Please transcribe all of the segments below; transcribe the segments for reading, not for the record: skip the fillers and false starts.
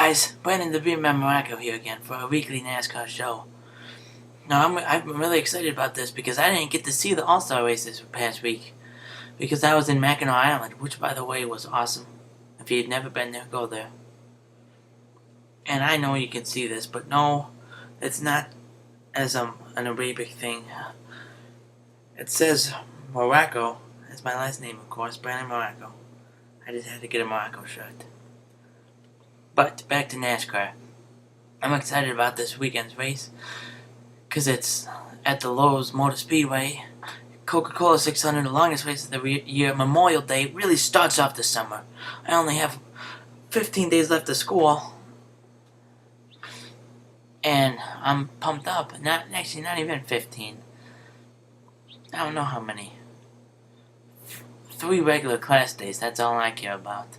guys, Brandon the Beer Man Morocco here again for our weekly NASCAR show. Now I'm really excited about this because I didn't get to see the All-Star race this past week because I was in Mackinac Island, which by the way was awesome. If you've never been there, go there. And I know you can see this, but no, it's not as an Arabic thing. It says Morocco. That's my last name, of course, Brandon Morocco. I just had to get a Morocco shirt. But back to NASCAR. I'm excited about this weekend's race because it's at the Lowe's Motor Speedway. Coca-Cola 600, the longest race of the year. Memorial Day really starts off the summer. I only have 15 days left of school, and I'm pumped up. Not even 15. I don't know how many. 3 regular class days. That's all I care about.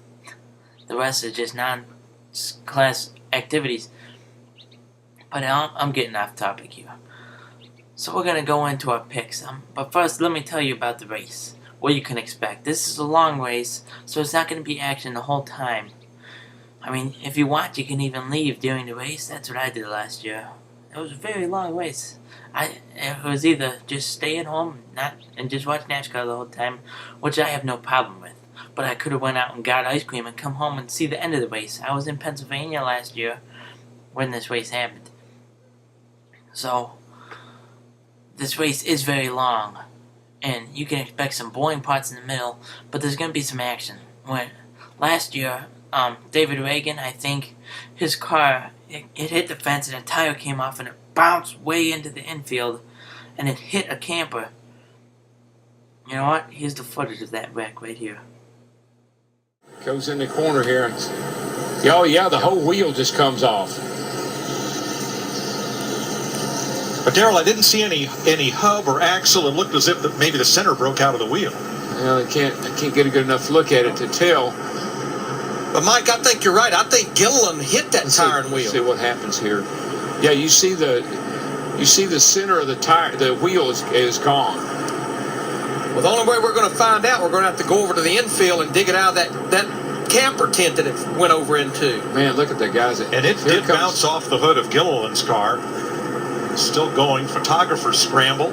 The rest is just non-class activities. But I'm getting off topic here. So we're going to go into our picks. But first, let me tell you about the race. What you can expect. This is a long race, so it's not going to be action the whole time. I mean, if you want, you can even leave during the race. That's what I did last year. It was a very long race. It was either just stay at home and just watch NASCAR the whole time, which I have no problem with. But I could have went out and got ice cream and come home and see the end of the race. I was in Pennsylvania last year when this race happened. So, this race is very long, and you can expect some boring parts in the middle, but there's going to be some action. Last year, David Reagan, I think, his car, it hit the fence and a tire came off and it bounced way into the infield, and it hit a camper. You know what? Here's the footage of that wreck right here. Goes in the corner here. Oh yeah, the whole wheel just comes off. But Darrell, I didn't see any hub or axle. It looked as if maybe the center broke out of the wheel. Well, I can't get a good enough look at it to tell. But Mike, I think you're right. I think Gilliland hit that tire and wheel. Let's see what happens here. Yeah, you see the center of the tire. The wheel is gone. Well, the only way we're going to find out, we're going to have to go over to the infield and dig it out of that camper tent that it went over into. Man, look at the guys. And it did bounce off the hood of Gilliland's car. Still going. Photographer's scramble.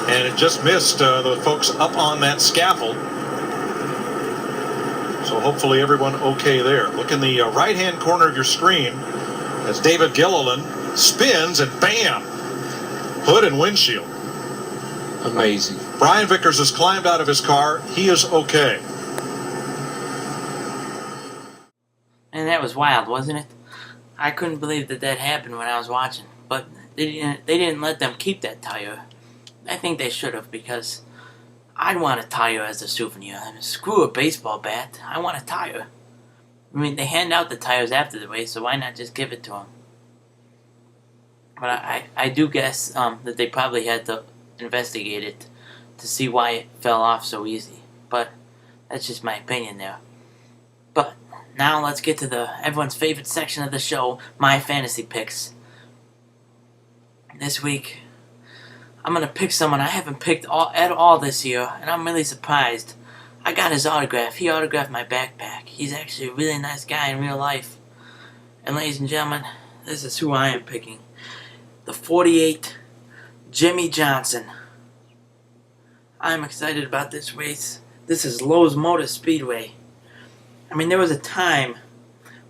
And it just missed the folks up on that scaffold. So hopefully everyone okay there. Look in the right-hand corner of your screen as David Gilliland spins and bam! Hood and windshield. Amazing. Brian Vickers has climbed out of his car. He is okay. And that was wild, wasn't it? I couldn't believe that happened when I was watching. But they didn't let them keep that tire. I think they should have, because I'd want a tire as a souvenir. I mean, screw a baseball bat. I want a tire. I mean, they hand out the tires after the race, so why not just give it to them? But I do guess that they probably had to investigate it to see why it fell off so easy. But that's just my opinion there. But now let's get to everyone's favorite section of the show, my fantasy picks. This week, I'm going to pick someone I haven't picked at all this year, and I'm really surprised. I got his autograph. He autographed my backpack. He's actually a really nice guy in real life. And ladies and gentlemen, this is who I am picking. The 48, Jimmy Johnson. I'm excited about this race. This is Lowe's Motor Speedway. I mean, there was a time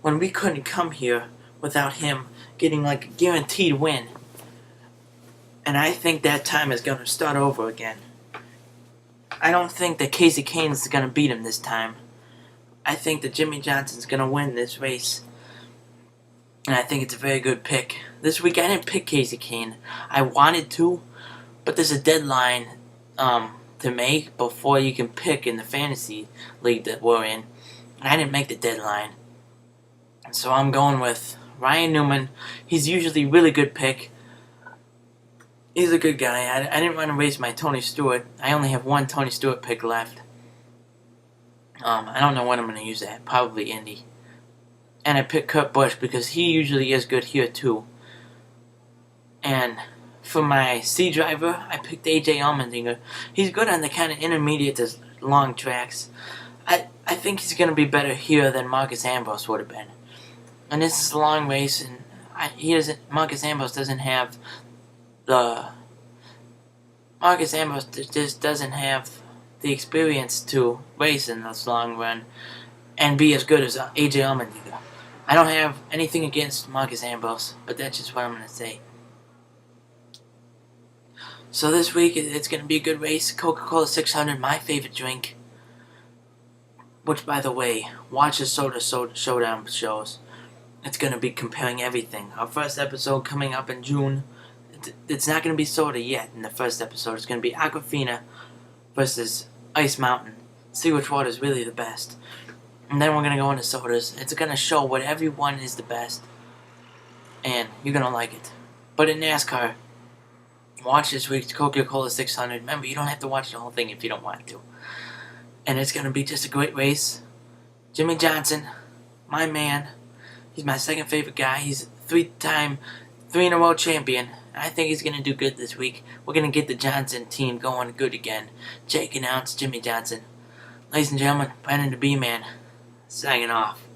when we couldn't come here without him getting like a guaranteed win. And I think that time is going to start over again. I don't think that Casey Kane is going to beat him this time. I think that Jimmy Johnson's going to win this race. And I think it's a very good pick. This week I didn't pick Casey Kane. I wanted to, but there's a deadline to make before you can pick in the fantasy league that we're in. And I didn't make the deadline. So I'm going with Ryan Newman. He's usually a really good pick. He's a good guy. I didn't want to waste my Tony Stewart. I only have one Tony Stewart pick left. I don't know when I'm going to use that. Probably Indy. And I picked Kurt Busch because he usually is good here too. And for my C driver, I picked AJ Allmendinger. He's good on the kind of intermediate to long tracks. I think he's going to be better here than Marcus Ambrose would have been. And this is a long race, and Marcus Ambrose doesn't have the... Marcus Ambrose just doesn't have the experience to race in this long run and be as good as AJ Allmendinger. I don't have anything against Marcus Ambrose, but that's just what I'm going to say. So this week, it's going to be a good race. Coca-Cola 600, my favorite drink. Which, by the way, watch the Soda Showdown shows. It's going to be comparing everything. Our first episode coming up in June. It's not going to be soda yet in the first episode. It's going to be Aquafina versus Ice Mountain. See which water is really the best. And then we're going to go into sodas. It's going to show what everyone is the best. And you're going to like it. But in NASCAR, watch this week's Coca-Cola 600. Remember, you don't have to watch the whole thing if you don't want to. And it's going to be just a great race. Jimmy Johnson, my man. He's my second favorite guy. He's three-time, 3-in-a-row champion. I think he's going to do good this week. We're going to get the Johnson team going good again. Jake announced Jimmy Johnson. Ladies and gentlemen, Brandon the B-Man, signing off.